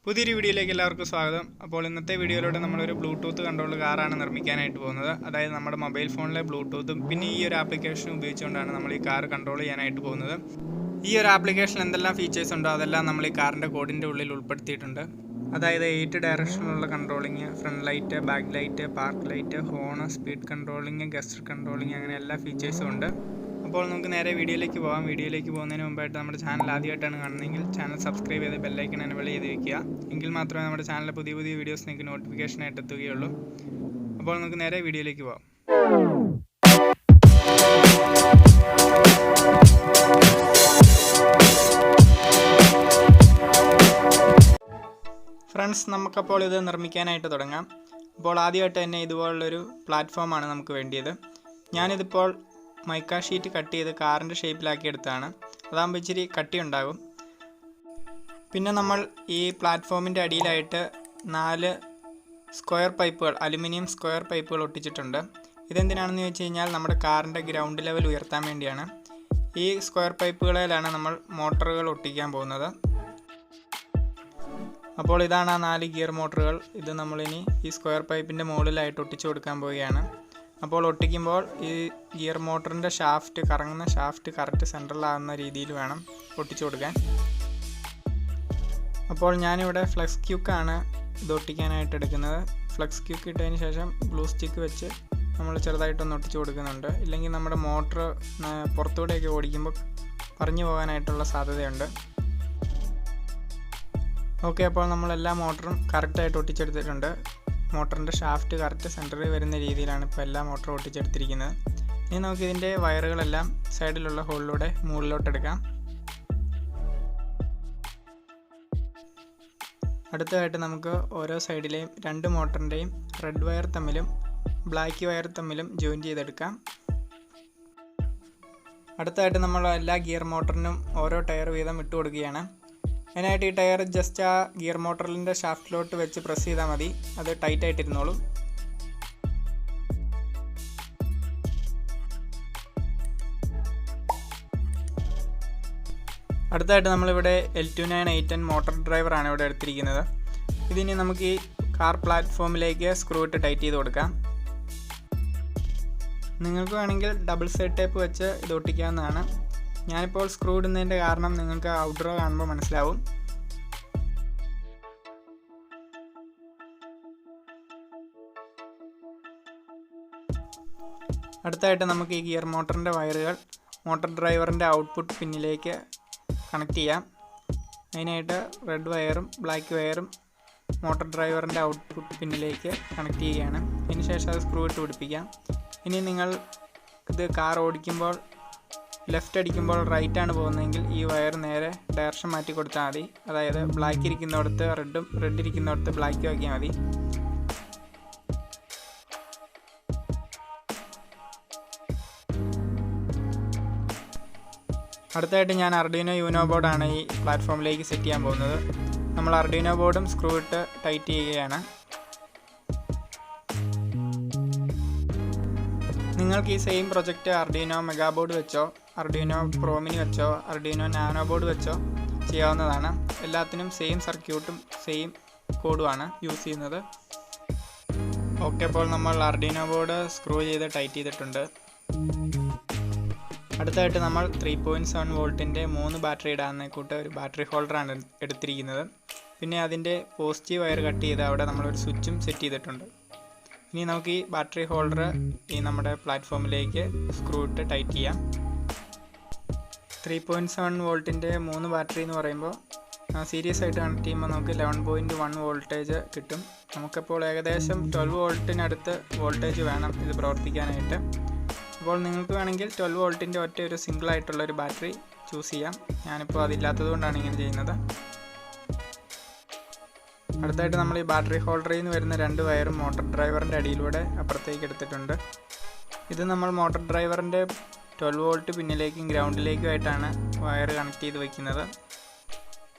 പുതിയൊരു വീഡിയോയിലേക്ക് എല്ലാവർക്കും സ്വാഗതം. അപ്പോൾ ഇന്നത്തെ വീഡിയോയിലൂടെ നമ്മളൊരു ബ്ലൂടൂത്ത് കൺട്രോൾ കാറാണ് നിർമ്മിക്കാനായിട്ട് പോകുന്നത്. അതായത് നമ്മുടെ മൊബൈൽ ഫോണിലെ ബ്ലൂടൂത്തും പിന്നെ ഈ ഒരു ആപ്ലിക്കേഷൻ ഉപയോഗിച്ചുകൊണ്ടാണ് നമ്മൾ ഈ കാർ കൺട്രോൾ ചെയ്യാനായിട്ട് പോകുന്നത്. ഈ ഒരു ആപ്ലിക്കേഷനിൽ എന്തെല്ലാം ഫീച്ചേഴ്സ് ഉണ്ടോ അതെല്ലാം നമ്മൾ ഈ കാറിൻ്റെ കോഡിൻ്റെ ഉള്ളിൽ ഉൾപ്പെടുത്തിയിട്ടുണ്ട്. അതായത് 8 ഡയറക്ഷനിലുള്ള controlling, front light, back light, park light, horn, speed controlling, gesture controlling, അങ്ങനെ എല്ലാ ഫീച്ചേഴ്സും ഉണ്ട്. അപ്പോൾ നമുക്ക് നേരെ വീഡിയോയിലേക്ക് പോകാം. വീഡിയോയിലേക്ക് പോകുന്നതിന് മുമ്പായിട്ട് നമ്മുടെ ചാനൽ ആദ്യമായിട്ടാണ് കാണുന്നതെങ്കിൽ ചാനൽ സബ്സ്ക്രൈബ് ചെയ്ത് ബെല്ലൈക്കൺ എനേബിൾ ചെയ്ത് വയ്ക്കുക. എങ്കിൽ മാത്രമേ നമ്മുടെ ചാനലിലെ പുതിയ പുതിയ വീഡിയോസ് നിങ്ങൾക്ക് നോട്ടിഫിക്കേഷനായിട്ട് എത്തുകയുള്ളൂ. അപ്പോൾ നമുക്ക് നേരെ വീഡിയോയിലേക്ക് പോകാം. ഫ്രണ്ട്സ്, നമുക്കപ്പോൾ ഇത് നിർമ്മിക്കാനായിട്ട് തുടങ്ങാം. അപ്പോൾ ആദ്യമായിട്ട് തന്നെ ഇതുപോലുള്ളൊരു പ്ലാറ്റ്ഫോമാണ് നമുക്ക് വേണ്ടിയത്. ഞാനിതിപ്പോൾ മൈക്ക ഷീറ്റ് കട്ട് ചെയ്ത് കാറിൻ്റെ ഷേപ്പിലാക്കി എടുത്താണ്. അതാകുമ്പോൾ ഇച്ചിരി കട്ടി ഉണ്ടാകും. പിന്നെ നമ്മൾ ഈ പ്ലാറ്റ്ഫോമിൻ്റെ അടിയിലായിട്ട് 4 സ്ക്വയർ പൈപ്പുകൾ, അലുമിനിയം സ്ക്വയർ പൈപ്പുകൾ ഒട്ടിച്ചിട്ടുണ്ട്. ഇതെന്തിനാണെന്ന് ചോദിച്ചു കഴിഞ്ഞാൽ നമ്മുടെ കാറിൻ്റെ ഗ്രൗണ്ട് ലെവൽ ഉയർത്താൻ വേണ്ടിയാണ്. ഈ സ്ക്വയർ പൈപ്പുകളിലാണ് നമ്മൾ മോട്ടറുകൾ ഒട്ടിക്കാൻ പോകുന്നത്. അപ്പോൾ ഇതാണ് ആ 4 ഗിയർ മോട്ടറുകൾ. ഇത് നമ്മളിനി ഈ സ്ക്വയർ പൈപ്പിൻ്റെ മുകളിലായിട്ട് ഒട്ടിച്ചു കൊടുക്കാൻ പോവുകയാണ്. അപ്പോൾ ഒട്ടിക്കുമ്പോൾ ഈ ഗിയർ മോട്ടറിൻ്റെ കറങ്ങുന്ന ഷാഫ്റ്റ് കറക്റ്റ് സെൻട്രലാകുന്ന രീതിയിൽ വേണം ഒട്ടിച്ചു കൊടുക്കാൻ. അപ്പോൾ ഞാനിവിടെ ഫ്ലെക്സ് ക്യൂക്കാണ് ഇത് ഒട്ടിക്കാനായിട്ട് എടുക്കുന്നത്. ഫ്ലെക്സ് ക്യൂക്ക് ഇട്ടതിന് ശേഷം ഗ്ലൂ സ്റ്റിക്ക് വെച്ച് നമ്മൾ ചെറുതായിട്ടൊന്ന് ഒട്ടിച്ചു കൊടുക്കുന്നുണ്ട്. ഇല്ലെങ്കിൽ നമ്മുടെ മോട്ടർ പുറത്തൂടെയൊക്കെ ഓടിക്കുമ്പോൾ പറഞ്ഞു പോകാനായിട്ടുള്ള സാധ്യതയുണ്ട്. ഓക്കെ, അപ്പോൾ നമ്മളെല്ലാ മോട്ടറും കറക്റ്റായിട്ട് ഒട്ടിച്ചെടുത്തിട്ടുണ്ട്. മോട്ടറിൻ്റെ ഷാഫ്റ്റ് കറക്റ്റ് സെൻറ്ററിൽ വരുന്ന രീതിയിലാണ് ഇപ്പോൾ എല്ലാ മോട്ടറും ഒട്ടിച്ചെടുത്തിരിക്കുന്നത്. ഇനി നമുക്കിതിൻ്റെ വയറുകളെല്ലാം സൈഡിലുള്ള ഹോളിലൂടെ മുകളിലോട്ടെടുക്കാം. അടുത്തതായിട്ട് നമുക്ക് ഓരോ സൈഡിലെയും 2 മോട്ടറിൻ്റെയും റെഡ് വയർ തമ്മിലും ബ്ലാക്ക് വയർ തമ്മിലും ജോയിൻ ചെയ്തെടുക്കാം. അടുത്തതായിട്ട് നമ്മൾ എല്ലാ ഗിയർ മോട്ടറിനും ഓരോ ടയർ വീതം ഇട്ട് കൊടുക്കുകയാണ്. അതിനായിട്ട് ഈ ടയർ ജസ്റ്റ് ആ ഗിയർ മോട്ടറിൻ്റെ ഷാഫ്റ്റിലോട്ട് വെച്ച് പ്രസ് ചെയ്താൽ മതി. അത് ടൈറ്റായിട്ടിരുന്നോളും. അടുത്തായിട്ട് നമ്മളിവിടെ L29 മോട്ടോർ ഡ്രൈവറാണ് ഇവിടെ എടുത്തിരിക്കുന്നത്. ഇതിനി നമുക്ക് ഈ കാർ പ്ലാറ്റ്ഫോമിലേക്ക് സ്ക്രൂ ഇട്ട് ടൈറ്റ് ചെയ്ത് കൊടുക്കാം. നിങ്ങൾക്ക് വേണമെങ്കിൽ ഡബിൾ സൈഡ് ടേപ്പ് വെച്ച് ഇത് ഒട്ടിക്കാവുന്നതാണ്. ഞാനിപ്പോൾ സ്ക്രൂ ഇടുന്നതിൻ്റെ കാരണം നിങ്ങൾക്ക് ഔട്ട്ഡോർ കാണുമ്പോൾ മനസ്സിലാവും. അടുത്തായിട്ട് നമുക്ക് ഈ ഗിയർ മോട്ടറിൻ്റെ വയറുകൾ മോട്ടോർ ഡ്രൈവറിൻ്റെ ഔട്ട്പുട്ട് പിന്നിലേക്ക് കണക്ട് ചെയ്യാം. അതിനായിട്ട് റെഡ് വയറും ബ്ലാക്ക് വയറും മോട്ടോർ ഡ്രൈവറിൻ്റെ ഔട്ട്പുട്ട് പിന്നിലേക്ക് കണക്ട് ചെയ്യുകയാണ്. അതിന് ശേഷം അത് സ്ക്രൂ ഇട്ട് പിടിപ്പിക്കാം. ഇനി നിങ്ങൾ ഇത് കാർ ഓടിക്കുമ്പോൾ ലെഫ്റ്റ് അടിക്കുമ്പോൾ റൈറ്റാണ് പോകുന്നതെങ്കിൽ ഈ വയർ നേരെ ഡയറക്ഷൻ മാറ്റി കൊടുത്താൽ മതി. അതായത് ബ്ലാക്ക് ഇരിക്കുന്നിടത്ത് റെഡും റെഡ് ഇരിക്കുന്നിടത്ത് ബ്ലാക്കും ആക്കിയാൽ മതി. അടുത്തായിട്ട് ഞാൻ Arduino Uno ബോർഡാണ് ഈ പ്ലാറ്റ്ഫോമിലേക്ക് സെറ്റ് ചെയ്യാൻ പോകുന്നത്. നമ്മൾ Arduino ബോർഡും സ്ക്രൂ ഇട്ട് ടൈറ്റ് ചെയ്യുകയാണ്. നിങ്ങൾക്ക് ഈ same project Arduino mega board വെച്ചോ Arduino Pro Mini വെച്ചോ Arduino നാനോ ബോർഡ് വെച്ചോ ചെയ്യാവുന്നതാണ്. എല്ലാത്തിനും സെയിം സർക്യൂട്ടും സെയിം കോഡുമാണ് യൂസ് ചെയ്യുന്നത്. ഓക്കെ, അപ്പോൾ നമ്മൾ Arduino ബോർഡ് സ്ക്രൂ ചെയ്ത് ടൈറ്റ് ചെയ്തിട്ടുണ്ട്. അടുത്തായിട്ട് നമ്മൾ 3.7 വോൾട്ടിൻ്റെ 3 ബാറ്ററി ഇടാവുന്ന കൂട്ട് ഒരു ബാറ്ററി ഹോൾഡറാണ് എടുത്തിരിക്കുന്നത്. പിന്നെ അതിൻ്റെ പോസിറ്റീവ് വയർ കട്ട് ചെയ്ത് അവിടെ നമ്മളൊരു സ്വിച്ചും സെറ്റ് ചെയ്തിട്ടുണ്ട്. ഇനി നമുക്ക് ഈ ബാറ്ററി ഹോൾഡർ ഈ നമ്മുടെ പ്ലാറ്റ്ഫോമിലേക്ക് സ്ക്രൂ ഇട്ട് ടൈറ്റ് ചെയ്യാം. 3.7 വോൾട്ടിൻ്റെ 3 ബാറ്ററി എന്ന് പറയുമ്പോൾ സീരീസ് ആയിട്ട് കണക്ട് ചെയ്യുമ്പോൾ നമുക്ക് 11.1 വോൾട്ടേജ് കിട്ടും. നമുക്കപ്പോൾ ഏകദേശം 12 വോൾട്ടിനടുത്ത് വോൾട്ടേജ് വേണം ഇത് പ്രവർത്തിക്കാനായിട്ട്. അപ്പോൾ നിങ്ങൾക്ക് വേണമെങ്കിൽ 12 വോൾട്ടിൻ്റെ ഒറ്റ ഒരു സിംഗിളായിട്ടുള്ളൊരു ബാറ്ററി ചൂസ് ചെയ്യാം. ഞാനിപ്പോൾ അതില്ലാത്തത് കൊണ്ടാണ് ഇങ്ങനെ ചെയ്യുന്നത്. അടുത്തായിട്ട് നമ്മൾ ഈ ബാറ്ററി ഹോൾഡറിൽ നിന്ന് വരുന്ന 2 വയറും മോട്ടോർ ഡ്രൈവറിൻ്റെ അടിയിലൂടെ അപ്പുറത്തേക്ക് എടുത്തിട്ടുണ്ട്. ഇത് നമ്മൾ മോട്ടോർ ഡ്രൈവറിൻ്റെ 12 വോൾട്ട് പിന്നിലേക്കും ഗ്രൗണ്ടിലേക്കുമായിട്ടാണ് വയർ കണക്ട് ചെയ്ത് വയ്ക്കുന്നത്.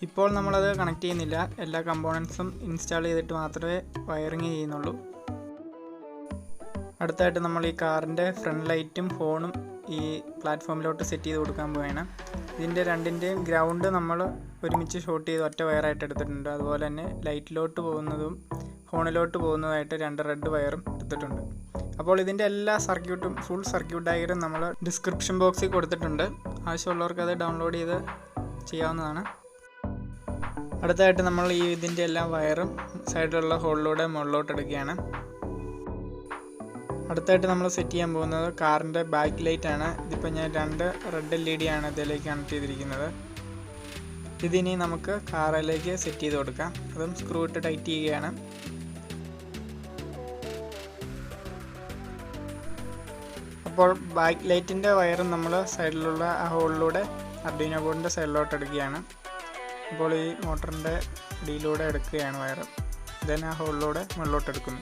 ഇപ്പോൾ നമ്മളത് കണക്ട് ചെയ്യുന്നില്ല. എല്ലാ കമ്പോണൻസും ഇൻസ്റ്റാൾ ചെയ്തിട്ട് മാത്രമേ വയറിങ് ചെയ്യുന്നുള്ളൂ. അടുത്തായിട്ട് നമ്മൾ ഈ കാറിൻ്റെ ഫ്രണ്ട് ലൈറ്റും ഹോണും ഈ പ്ലാറ്റ്ഫോമിലോട്ട് സെറ്റ് ചെയ്ത് കൊടുക്കാൻ പോവുകയാണ്. ഇതിൻ്റെ രണ്ടിൻ്റെയും ഗ്രൗണ്ട് നമ്മൾ ഒരുമിച്ച് ഷോർട്ട് ചെയ്ത് ഒറ്റ വയറായിട്ട് എടുത്തിട്ടുണ്ട്. അതുപോലെ തന്നെ ലൈറ്റിലോട്ട് പോകുന്നതും ഫോണിലോട്ട് പോകുന്നതായിട്ട് 2 റെഡ് വയറും എടുത്തിട്ടുണ്ട്. അപ്പോൾ ഇതിൻ്റെ എല്ലാ സർക്യൂട്ടും ഫുൾ സർക്യൂട്ട് ഡയഗ്രം നമ്മൾ ഡിസ്ക്രിപ്ഷൻ ബോക്സിൽ കൊടുത്തിട്ടുണ്ട്. ആവശ്യമുള്ളവർക്ക് അത് ഡൗൺലോഡ് ചെയ്ത് ചെയ്യാവുന്നതാണ്. അടുത്തതായിട്ട് നമ്മൾ ഇതിൻ്റെ എല്ലാ വയറും സൈഡിലുള്ള ഹോളിലൂടെ മുകളിലോട്ട് എടുക്കുകയാണ്. അടുത്തായിട്ട് നമ്മൾ സെറ്റ് ചെയ്യാൻ പോകുന്നത് കാറിൻ്റെ ബാക്ക് ലൈറ്റ് ആണ്. ഇതിപ്പോൾ ഞാൻ 2 റെഡ് LED ആണ് ഇതിലേക്ക് കണക്ട് ചെയ്തിരിക്കുന്നത്. ഇതിനി നമുക്ക് കാറിലേക്ക് സെറ്റ് ചെയ്ത് കൊടുക്കാം. അതും സ്ക്രൂ ഇട്ട് ടൈറ്റ് ചെയ്യുകയാണ്. അപ്പോൾ ബാക്ക് ലൈറ്റിൻ്റെ വയറും നമ്മൾ സൈഡിലുള്ള ആ ഹോളിലൂടെ Arduino ബോർഡിൻ്റെ സൈഡിലോട്ട് എടുക്കുകയാണ്. അപ്പോൾ ഈ മോട്ടറിൻ്റെ അടിയിലൂടെ എടുക്കുകയാണ് വയറ്. ദെൻ ആ ഹോളിലൂടെ മുകളിലോട്ട് എടുക്കുന്നു.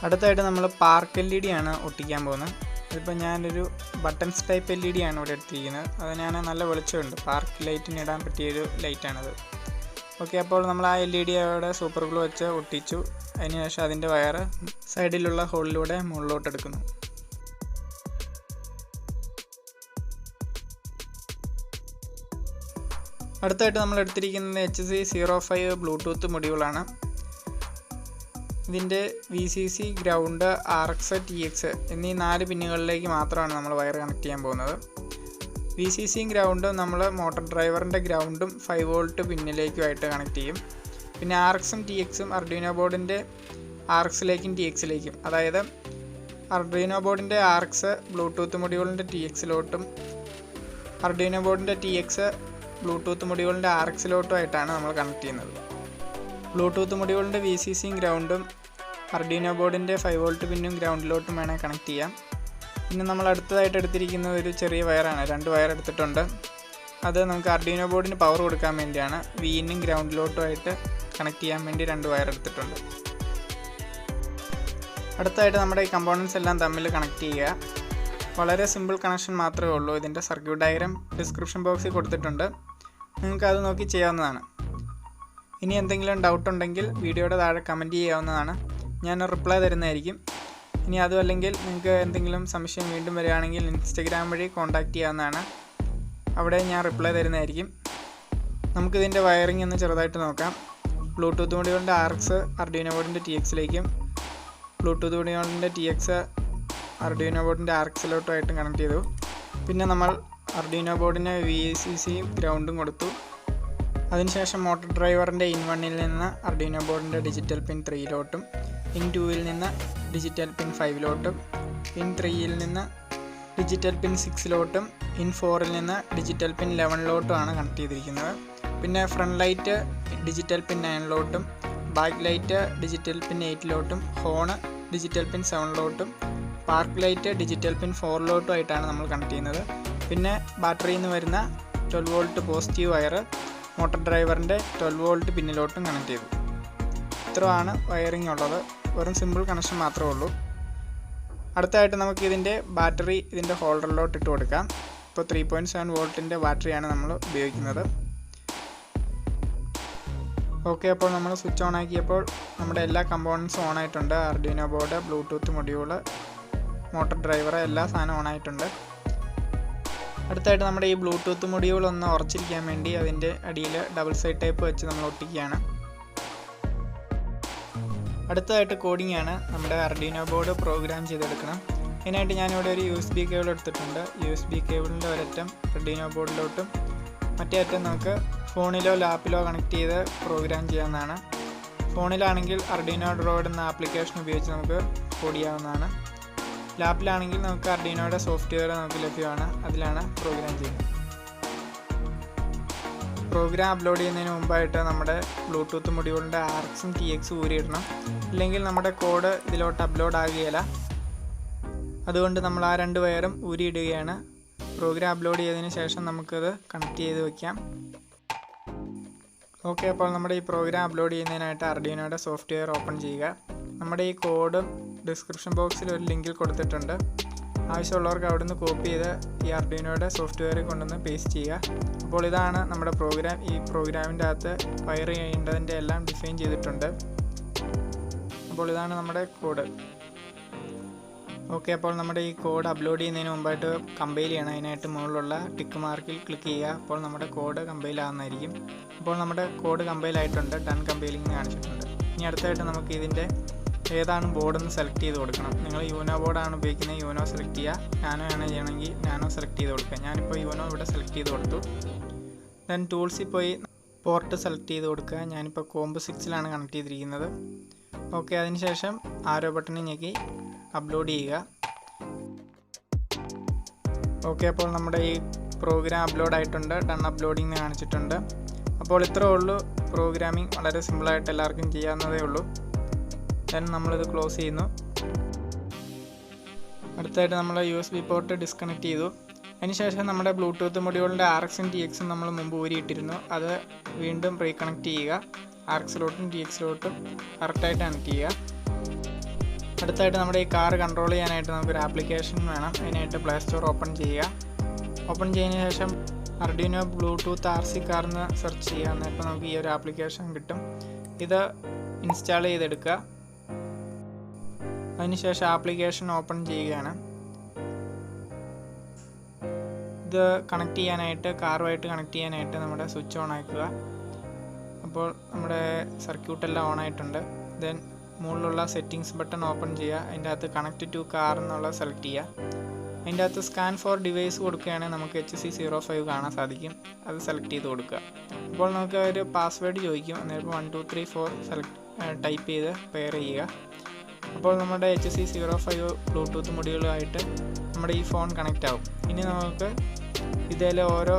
അടുത്തായിട്ട് നമ്മൾ പാർക്ക് LED ആണ് ഒട്ടിക്കാൻ പോകുന്നത്. ഇതിപ്പോൾ ഞാനൊരു ബട്ടൺസ് ടൈപ്പ് LED ആണ് ഇവിടെ എടുത്തിരിക്കുന്നത്. അതിനാണ് നല്ല വെളിച്ചമുണ്ട്. പാർക്ക് ലൈറ്റിന് ഇടാൻ പറ്റിയൊരു ലൈറ്റാണത്. ഓക്കെ, അപ്പോൾ നമ്മൾ ആ LED അവിടെ സൂപ്പർ ഗ്ലൂ വെച്ച് ഒട്ടിച്ചു. അതിനുശേഷം അതിൻ്റെ വയറ് സൈഡിലുള്ള ഹോളിലൂടെ മുകളിലോട്ട് എടുക്കുന്നു. അടുത്തായിട്ട് നമ്മൾ എടുത്തിരിക്കുന്നത് HC05 ബ്ലൂടൂത്ത് മൊഡ്യൂളാണ്. ഇതിൻ്റെ VCC, ഗ്രൗണ്ട്, RX, TX എന്നീ 4 പിന്നുകളിലേക്ക് മാത്രമാണ് നമ്മൾ വയർ കണക്ട് ചെയ്യാൻ പോകുന്നത്. VCCയും ഗ്രൗണ്ടും നമ്മൾ മോട്ടോർ ഡ്രൈവറിൻ്റെ ഗ്രൗണ്ടും 5 വോൾട്ട് പിന്നിലേക്കുമായിട്ട് കണക്ട് ചെയ്യും. പിന്നെ RXും TXും Arduino ബോർഡിൻ്റെ RXലേക്കും TXലേക്കും, അതായത് Arduino ബോർഡിൻ്റെ RX ബ്ലൂടൂത്ത് മൊഡ്യൂളിൻ്റെ TXലോട്ടും Arduino ബോർഡിൻ്റെ TX ബ്ലൂടൂത്ത് മൊഡ്യൂളിൻ്റെ RXലോട്ടുമായിട്ടാണ് നമ്മൾ കണക്ട് ചെയ്യുന്നത്. ബ്ലൂടൂത്ത് മൊഡ്യൂളിൻ്റെ VCCയും ഗ്രൗണ്ടും Arduino ബോർഡിൻ്റെ 5 വോൾട്ട് പിന്നും ഗ്രൗണ്ടിലോട്ടും വേണമെങ്കിൽ കണക്ട് ചെയ്യാം. പിന്നെ നമ്മൾ അടുത്തതായിട്ട് എടുത്തിരിക്കുന്നത് ഒരു ചെറിയ വയറാണ്. 2 വയർ എടുത്തിട്ടുണ്ട്. അത് നമുക്ക് Arduino ബോർഡിന് പവർ കൊടുക്കാൻ വേണ്ടിയാണ്. Vനും ഗ്രൗണ്ടിലോട്ടുമായിട്ട് കണക്ട് ചെയ്യാൻ വേണ്ടി 2 വയർ എടുത്തിട്ടുണ്ട്. അടുത്തതായിട്ട് നമ്മുടെ ഈ കമ്പോണൻസ് എല്ലാം തമ്മിൽ കണക്ട് ചെയ്യുക. വളരെ സിമ്പിൾ കണക്ഷൻ മാത്രമേ ഉള്ളൂ. ഇതിൻ്റെ സർക്യൂട്ട് ഡയഗ്രം ഡിസ്ക്രിപ്ഷൻ ബോക്സിൽ കൊടുത്തിട്ടുണ്ട്. നിങ്ങൾക്ക് അത് നോക്കി ചെയ്യാവുന്നതാണ്. ഇനി എന്തെങ്കിലും ഡൗട്ട് ഉണ്ടെങ്കിൽ വീഡിയോയുടെ താഴെ കമൻറ്റ് ചെയ്യാവുന്നതാണ്. ഞാൻ റിപ്ലൈ തരുന്നതായിരിക്കും. ഇനി അതും അല്ലെങ്കിൽ നിങ്ങൾക്ക് എന്തെങ്കിലും സംശയം വീണ്ടും വരികയാണെങ്കിൽ ഇൻസ്റ്റഗ്രാം വഴി കോൺടാക്റ്റ് ചെയ്യാവുന്നതാണ്. അവിടെ ഞാൻ റിപ്ലൈ തരുന്നതായിരിക്കും. നമുക്കിതിൻ്റെ വയറിംഗ് ഒന്ന് ചെറുതായിട്ട് നോക്കാം. ബ്ലൂടൂത്ത് മൊഡ്യൂളിൻ്റെ RX Arduino ബോർഡിൻ്റെ TXലേക്കും ബ്ലൂടൂത്ത് മൊഡ്യൂളിൻ്റെ TX Arduino ബോർഡിൻ്റെ RXലോട്ടുമായിട്ടും കണക്ട് ചെയ്തു. പിന്നെ നമ്മൾ Arduino ബോർഡിന് VCCയും ഗ്രൗണ്ടും കൊടുത്തു. അതിനുശേഷം മോട്ടോർ ഡ്രൈവറിൻ്റെ ഇൻ 1ൽ നിന്ന് Arduino ബോർഡിൻ്റെ ഡിജിറ്റൽ പിൻ 3ലോട്ടും ഇൻ 2ൽ നിന്ന് ഡിജിറ്റൽ പിൻ 5ലോട്ടും ഇൻ 3ൽ നിന്ന് ഡിജിറ്റൽ പിൻ 6ലോട്ടും ഇൻ 4ൽ നിന്ന് ഡിജിറ്റൽ പിൻ 11ലോട്ടുമാണ് കണക്ട് ചെയ്തിരിക്കുന്നത്. പിന്നെ ഫ്രണ്ട് ലൈറ്റ് ഡിജിറ്റൽ പിൻ 9ലോട്ടും ബാക്ക് ലൈറ്റ് ഡിജിറ്റൽ പിൻ 8ലോട്ടും ഹോണ് ഡിജിറ്റൽ പിൻ 7ലോട്ടും പാർക്ക് ലൈറ്റ് ഡിജിറ്റൽ പിൻ 4ലോട്ടും ആയിട്ടാണ് നമ്മൾ കണക്ട് ചെയ്യുന്നത്. പിന്നെ ബാറ്ററിയിൽ നിന്ന് വരുന്ന 12 വോൾട്ട് പോസിറ്റീവ് വയർ മോട്ടോർ ഡ്രൈവറിൻ്റെ 12 വോൾട്ട് പിന്നിലോട്ടും കണക്ട് ചെയ്തു. ഇത്രയാണ് വയറിംഗ് ഉള്ളത്. വെറും സിമ്പിൾ കണക്ഷൻ മാത്രമേ ഉള്ളൂ. അടുത്തായിട്ട് നമുക്ക് ഇതിൻ്റെ ബാറ്ററി ഇതിൻ്റെ ഹോൾഡറിലോട്ട് ഇട്ട് കൊടുക്കാം. ഇപ്പോൾ 3.7 വോൾട്ടിൻ്റെ ബാറ്ററിയാണ് നമ്മൾ ഉപയോഗിക്കുന്നത്. ഓക്കെ, അപ്പോൾ നമ്മൾ സ്വിച്ച് ഓൺ ആക്കിയപ്പോൾ നമ്മുടെ എല്ലാ കമ്പോണൻസും ഓൺ ആയിട്ടുണ്ട്. Arduino board, Bluetooth module, motor driver എല്ലാ സാധനവും ഓൺ ആയിട്ടുണ്ട്. അടുത്തായിട്ട് നമ്മുടെ ഈ ബ്ലൂടൂത്ത് മൊഡ്യൂൾ ഒന്ന് ഉറച്ചിരിക്കാൻ വേണ്ടി അതിൻ്റെ അടിയിൽ ഡബിൾ സൈഡ് ടേപ്പ് വെച്ച് നമ്മൾ ഒട്ടിക്കുകയാണ്. അടുത്തതായിട്ട് കോഡിംഗ് ആണ്. നമ്മുടെ Arduino ബോർഡ് പ്രോഗ്രാം ചെയ്തെടുക്കണം. അതിനായിട്ട് ഞാനിവിടെ ഒരു USB കേബിൾ എടുത്തിട്ടുണ്ട്. USB കേബിളിൻ്റെ ഒരറ്റം Arduino ബോർഡിലോട്ടും മറ്റേ അറ്റം നമുക്ക് ഫോണിലോ ലാപ്പിലോ കണക്ട് ചെയ്ത് പ്രോഗ്രാം ചെയ്യാവുന്നതാണ്. ഫോണിലാണെങ്കിൽ Arduino Droid എന്ന ആപ്ലിക്കേഷൻ ഉപയോഗിച്ച് നമുക്ക് കോഡ് ചെയ്യാവുന്നതാണ്. ലാപ്പിലാണെങ്കിൽ നമുക്ക് Arduinoയുടെ സോഫ്റ്റ്വെയർ നമുക്ക് ലഭ്യമാണ്. അതിലാണ് പ്രോഗ്രാം ചെയ്യുന്നത്. പ്രോഗ്രാം അപ്ലോഡ് ചെയ്യുന്നതിന് മുമ്പായിട്ട് നമ്മുടെ ബ്ലൂടൂത്ത് മൊഡ്യൂളിൻ്റെ RXും TXും ഊരിയിടണം. ഇല്ലെങ്കിൽ നമ്മുടെ കോഡ് ഇതിലോട്ട് അപ്ലോഡ് ആകുകയില്ല. അതുകൊണ്ട് നമ്മൾ ആ 2 വയറും ഊരിയിടുകയാണ്. പ്രോഗ്രാം അപ്ലോഡ് ചെയ്തതിന് ശേഷം നമുക്കത് കണക്ട് ചെയ്ത് വയ്ക്കാം. ഓക്കെ, അപ്പോൾ നമ്മുടെ ഈ പ്രോഗ്രാം അപ്ലോഡ് ചെയ്യുന്നതിനായിട്ട് Arduinoയുടെ സോഫ്റ്റ്വെയർ ഓപ്പൺ ചെയ്യുക. നമ്മുടെ ഈ കോഡും ഡിസ്ക്രിപ്ഷൻ ബോക്സിൽ ഒരു ലിങ്കിൽ കൊടുത്തിട്ടുണ്ട്. ആവശ്യമുള്ളവർക്ക് അവിടെ നിന്ന് കോപ്പി ചെയ്ത് ഈ Arduinoയുടെ സോഫ്റ്റ്വെയറിൽ കൊണ്ടുവന്ന് പേസ്റ്റ് ചെയ്യുക. അപ്പോൾ ഇതാണ് നമ്മുടെ പ്രോഗ്രാം. ഈ പ്രോഗ്രാമിൻ്റെ അകത്ത് വയർ ചെയ്യേണ്ടതിൻ്റെ എല്ലാം ഡിഫൈൻ ചെയ്തിട്ടുണ്ട്. അപ്പോൾ ഇതാണ് നമ്മുടെ കോഡ്. ഓക്കെ, അപ്പോൾ നമ്മുടെ ഈ കോഡ് അപ്ലോഡ് ചെയ്യുന്നതിന് മുമ്പായിട്ട് കമ്പൈൽ ചെയ്യണം. അതിനായിട്ട് മുകളിലുള്ള ടിക്ക് മാർക്കിൽ ക്ലിക്ക് ചെയ്യുക. അപ്പോൾ നമ്മുടെ കോഡ് കമ്പൈൽ ആകുന്നതായിരിക്കും. അപ്പോൾ നമ്മുടെ കോഡ് കമ്പൈൽ ആയിട്ടുണ്ട്, ഡൺ കമ്പൈലിംഗ് കാണിച്ചിട്ടുണ്ട്. ഇനി അടുത്തായിട്ട് നമുക്ക് ഇതിൻ്റെ ഏതാണ് ബോർഡെന്ന് സെലക്ട് ചെയ്ത് കൊടുക്കണം. നിങ്ങൾ യൂനോ ബോർഡാണ് ഉപയോഗിക്കുന്നത്, യൂനോ സെലക്ട് ചെയ്യുക. നാനോ ആണ് ചെയ്യണമെങ്കിൽ നാനോ സെലക്ട് ചെയ്ത് കൊടുക്കുക. ഞാനിപ്പോൾ യൂനോ ഇവിടെ സെലക്ട് ചെയ്ത് കൊടുത്തു. ദെൻ ടൂൾസിൽ പോയി പോർട്ട് സെലക്ട് ചെയ്ത് കൊടുക്കുക. ഞാനിപ്പോൾ കോംബ് 6ലാണ് കണക്ട് ചെയ്തിരിക്കുന്നത്. ഓക്കെ, അതിനുശേഷം ആരോ ബട്ടണിൽ ഞെക്കി അപ്ലോഡ് ചെയ്യുക. ഓക്കെ, അപ്പോൾ നമ്മുടെ ഈ പ്രോഗ്രാം അപ്ലോഡ് ആയിട്ടുണ്ട്, ഡൺ അപ്ലോഡിങ് കാണിച്ചിട്ടുണ്ട്. അപ്പോൾ ഇത്രേ ഉള്ളൂ. പ്രോഗ്രാമിംഗ് വളരെ സിമ്പിളായിട്ട് എല്ലാവർക്കും ചെയ്യാവുന്നതേ ഉള്ളൂ. ദെൻ നമ്മളിത് ക്ലോസ് ചെയ്യുന്നു. അടുത്തായിട്ട് നമ്മൾ USB പോർട്ട് ഡിസ്കണക്ട് ചെയ്തു. അതിനുശേഷം നമ്മുടെ ബ്ലൂടൂത്ത് മൊഡ്യൂളിൻ്റെ RXും TXും നമ്മൾ മുമ്പ് ഊരിയിട്ടിരുന്നു. അത് വീണ്ടും റീകണക്ട് ചെയ്യുക. RXലോട്ടും TXലോട്ടും കറക്റ്റായിട്ട് കണക്ട് ചെയ്യുക. അടുത്തായിട്ട് നമ്മുടെ ഈ കാർ കൺട്രോൾ ചെയ്യാനായിട്ട് നമുക്കൊരു ആപ്ലിക്കേഷൻ വേണം. അതിനായിട്ട് പ്ലേ സ്റ്റോർ ഓപ്പൺ ചെയ്യുക. ഓപ്പൺ ചെയ്തതിന് ശേഷം Arduino ബ്ലൂടൂത്ത് RC കാർ എന്ന് സെർച്ച് ചെയ്യുക. എന്നിട്ട് നമുക്ക് ഈ ഒരു ആപ്ലിക്കേഷൻ കിട്ടും. ഇത് ഇൻസ്റ്റാൾ ചെയ്തെടുക്കുക. അതിനുശേഷം ആപ്ലിക്കേഷൻ ഓപ്പൺ ചെയ്യുകയാണ്. ഇത് കണക്ട് ചെയ്യാനായിട്ട്, കാറുമായിട്ട് കണക്ട് ചെയ്യാനായിട്ട് നമ്മുടെ സ്വിച്ച് ഓൺ ആക്കുക. അപ്പോൾ നമ്മുടെ സർക്യൂട്ടെല്ലാം ഓൺ ആയിട്ടുണ്ട്. ദെൻ മുകളിലുള്ള സെറ്റിങ്സ് ബട്ടൺ ഓപ്പൺ ചെയ്യുക. അതിൻ്റെ അകത്ത് കണക്ട് ടു കാർ എന്നുള്ളത് സെലക്ട് ചെയ്യുക. അതിൻ്റെ അകത്ത് സ്കാൻ ഫോർ ഡിവൈസ് കൊടുക്കുകയാണെങ്കിൽ നമുക്ക് HC05 കാണാൻ സാധിക്കും. അത് സെലക്ട് ചെയ്ത് കൊടുക്കുക. അപ്പോൾ നമുക്ക് ഒരു പാസ്വേഡ് ചോദിക്കും. അന്നേരം 1 2 3 4 ടൈപ്പ് ചെയ്ത് പെയർ ചെയ്യുക. അപ്പോൾ നമ്മുടെ HC05 ബ്ലൂടൂത്ത് മൊഡ്യൂളുമായിട്ട് നമ്മുടെ ഈ ഫോൺ കണക്റ്റ് ആവും. ഇനി നമുക്ക് ഇതിലെ ഓരോ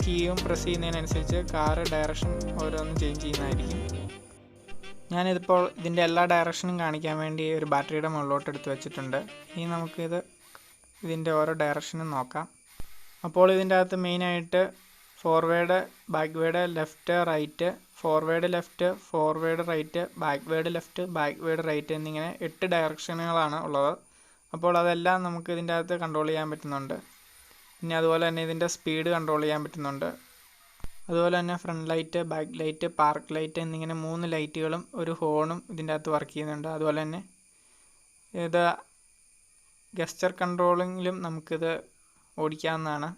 കീയും പ്രസ് ചെയ്യുന്നതിനനുസരിച്ച് കാറ് ഡയറക്ഷൻ ഓരോന്നും ചേഞ്ച് ചെയ്യുന്നതായിരിക്കും. ഞാനിതിപ്പോൾ ഇതിൻ്റെ എല്ലാ ഡയറക്ഷനും കാണിക്കാൻ വേണ്ടി ഒരു ബാറ്ററിയുടെ മുകളിലോട്ട് എടുത്ത് വെച്ചിട്ടുണ്ട്. ഇനി നമുക്കിത് ഇതിൻ്റെ ഓരോ ഡയറക്ഷനും നോക്കാം. അപ്പോൾ ഇതിൻ്റെ അകത്ത് മെയിനായിട്ട് forward, backward, left, right, forward left, forward right, backward left, backward right എന്നിങ്ങനെ 8 ഡയറക്ഷനുകളാണ് ഉള്ളത്. അപ്പോൾ അതെല്ലാം നമുക്ക് ഇതിൻ്റെ അകത്ത് കൺട്രോൾ ചെയ്യാൻ പറ്റുന്നുണ്ട്. പിന്നെ അതുപോലെ തന്നെ ഇതിൻ്റെ സ്പീഡ് കൺട്രോൾ ചെയ്യാൻ പറ്റുന്നുണ്ട്. അതുപോലെ തന്നെ front light, back light, park light എന്നിങ്ങനെ 3 ലൈറ്റുകളും ഒരു ഹോണും ഇതിൻ്റെ അകത്ത് വർക്ക് ചെയ്യുന്നുണ്ട്. അതുപോലെ തന്നെ ഇത് ഗസ്റ്റർ കൺട്രോളിങ്ങിലും നമുക്കിത് ഓടിക്കാവുന്നതാണ്.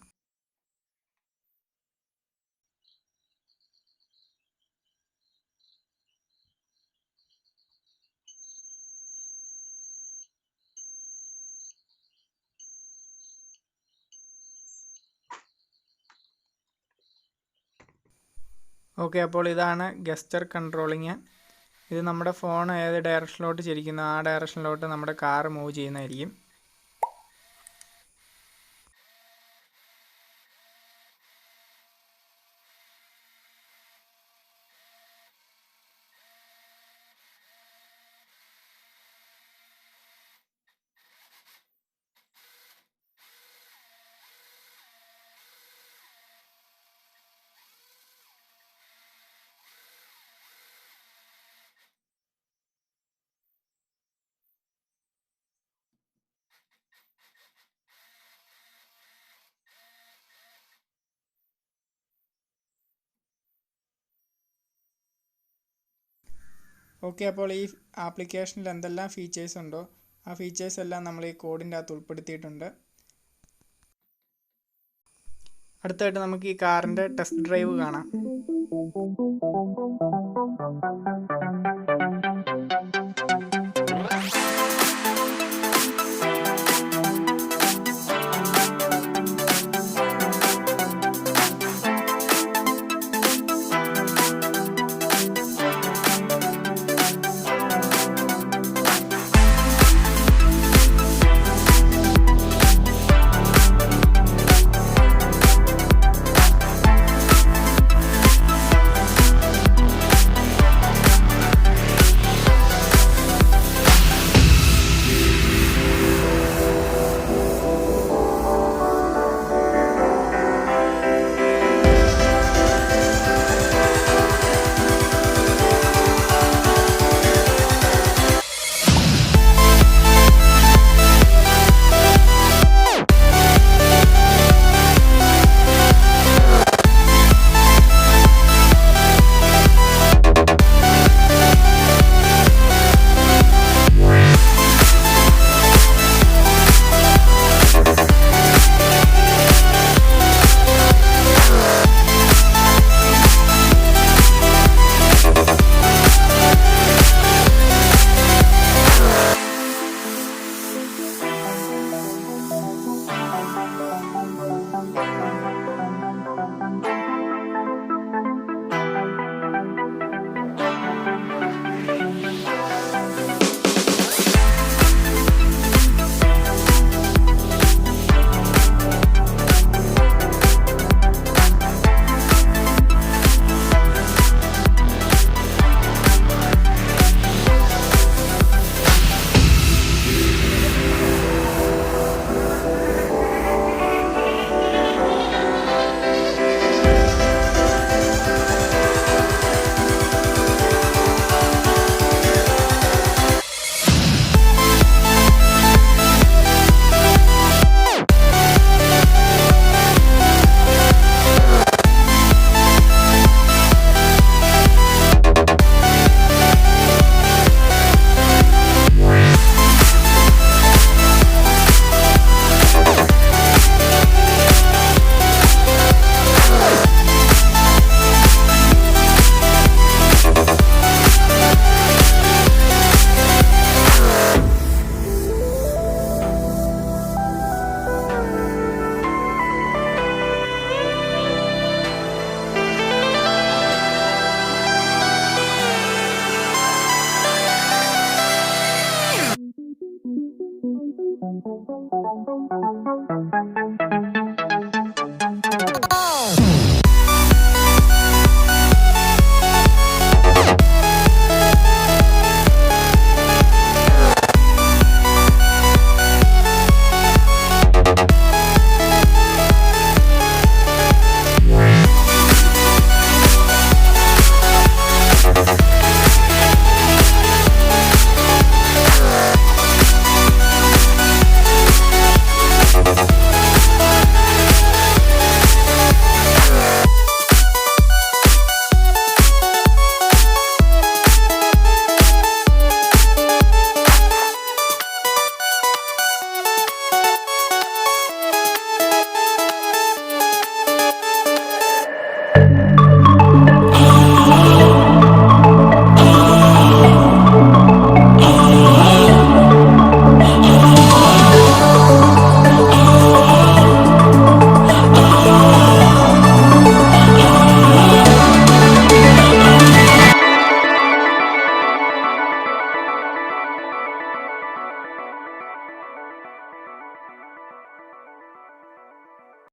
ഓക്കെ, അപ്പോൾ ഇതാണ് ഗസ്റ്റർ കൺട്രോളിങ്. ഇത് നമ്മുടെ ഫോൺ ഏത് ഡയറക്ഷനിലോട്ട് ചലിക്കുന്നു ആ ഡയറക്ഷനിലോട്ട് നമ്മുടെ കാർ മൂവ് ചെയ്യുന്നതായിരിക്കും. ഓക്കെ, അപ്പോൾ ഈ ആപ്ലിക്കേഷനിൽ എന്തെല്ലാം ഫീച്ചേഴ്സ് ഉണ്ടോ ആ ഫീച്ചേഴ്സ് എല്ലാം നമ്മൾ ഈ കോഡിൻ്റെ അകത്ത് ഉൾപ്പെടുത്തിയിട്ടുണ്ട്. അടുത്തായിട്ട് നമുക്ക് ഈ കാറിൻ്റെ ടെസ്റ്റ് ഡ്രൈവ് കാണാം.